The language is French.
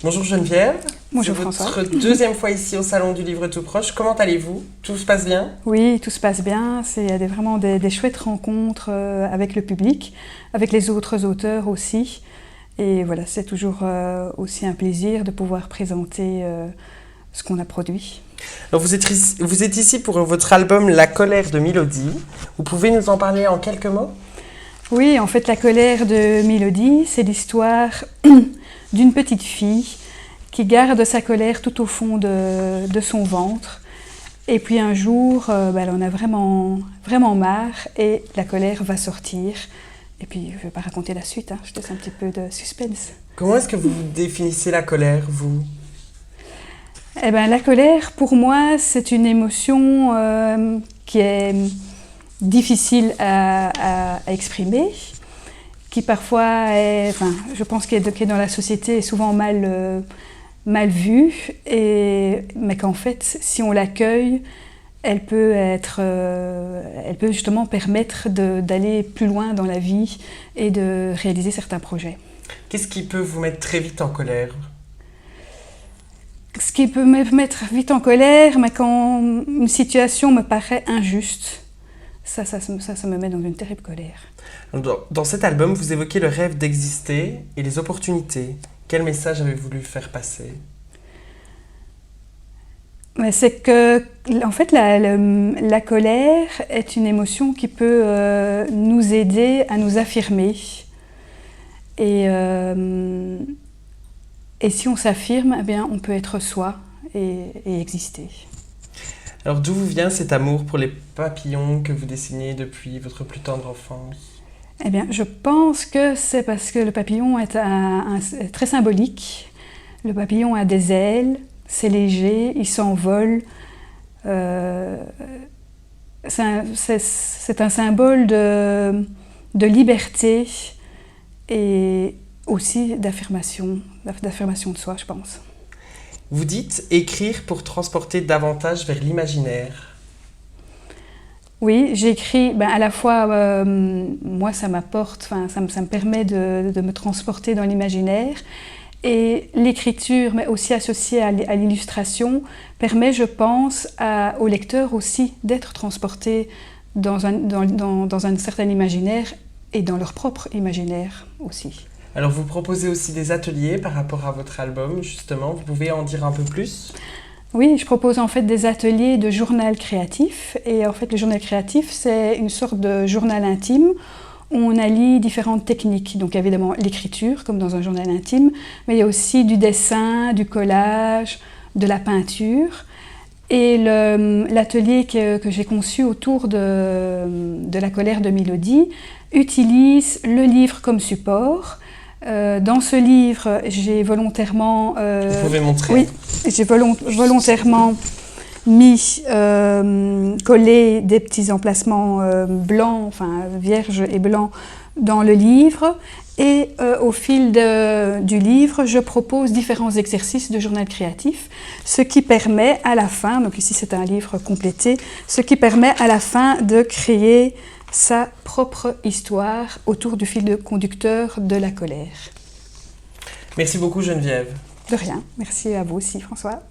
Bonjour Geneviève. Bonjour C'est François. votre deuxième fois ici au Salon du Livre tout proche. Comment allez-vous? Tout se passe bien? Oui, tout se passe bien. C'est vraiment des chouettes rencontres avec le public, avec les autres auteurs aussi. Et voilà, c'est toujours aussi un plaisir de pouvoir présenter ce qu'on a produit. Alors vous êtes ici pour votre album La colère de Mélodie. Vous pouvez nous en parler en quelques mots? Oui, en fait, La colère de Mélodie, c'est l'histoire d'une petite fille qui garde sa colère tout au fond de son ventre. Et puis un jour, elle en a vraiment marre et la colère va sortir. Et puis, je ne vais pas raconter la suite, je laisse un petit peu de suspense. Comment est-ce que vous définissez la colère, vous? Eh bien, la colère, pour moi, c'est une émotion qui est difficile à exprimer, qui parfois est, je pense qu'elle est dans la société est souvent mal vue, mais qu'en fait, si on l'accueille, elle peut justement permettre d'aller plus loin dans la vie et de réaliser certains projets. Qu'est-ce qui peut vous mettre très vite en colère? Ce qui peut me mettre vite en colère, mais quand une situation me paraît injuste, ça me met dans une terrible colère. Dans cet album, vous évoquez le rêve d'exister et les opportunités. Quel message avez-vous voulu faire passer? C'est que, en fait, la colère est une émotion qui peut nous aider à nous affirmer. Et si on s'affirme, eh bien, on peut être soi et exister. Alors d'où vous vient cet amour pour les papillons que vous dessinez depuis votre plus tendre enfance? Eh bien, je pense que c'est parce que le papillon est très symbolique. Le papillon a des ailes, c'est léger, il s'envole. C'est un symbole de liberté et aussi d'affirmation de soi, je pense. Vous dites écrire pour transporter davantage vers l'imaginaire. Oui, j'écris, à la fois, moi ça m'apporte, ça me permet de me transporter dans l'imaginaire. Et l'écriture, mais aussi associée à l'illustration, permet, je pense, au lecteur aussi d'être transporté dans un certain imaginaire et dans leur propre imaginaire aussi. Alors vous proposez aussi des ateliers par rapport à votre album, justement. Vous pouvez en dire un peu plus? Oui, je propose en fait des ateliers de journal créatif. Et en fait, le journal créatif, c'est une sorte de journal intime où on allie différentes techniques. Donc évidemment l'écriture, comme dans un journal intime, mais il y a aussi du dessin, du collage, de la peinture. Et l'atelier que j'ai conçu autour de La colère de Mélodie utilise le livre comme support. Dans ce livre, j'ai volontairement... Vous pouvez montrer. Oui, j'ai volontairement collé des petits emplacements blancs, vierges et blancs dans le livre. Et au fil du livre, je propose différents exercices de journal créatif, ce qui permet à la fin, donc ici c'est un livre complété, ce qui permet à la fin de créer sa propre histoire autour du fil conducteur de la colère. Merci beaucoup Geneviève. De rien, merci à vous aussi François.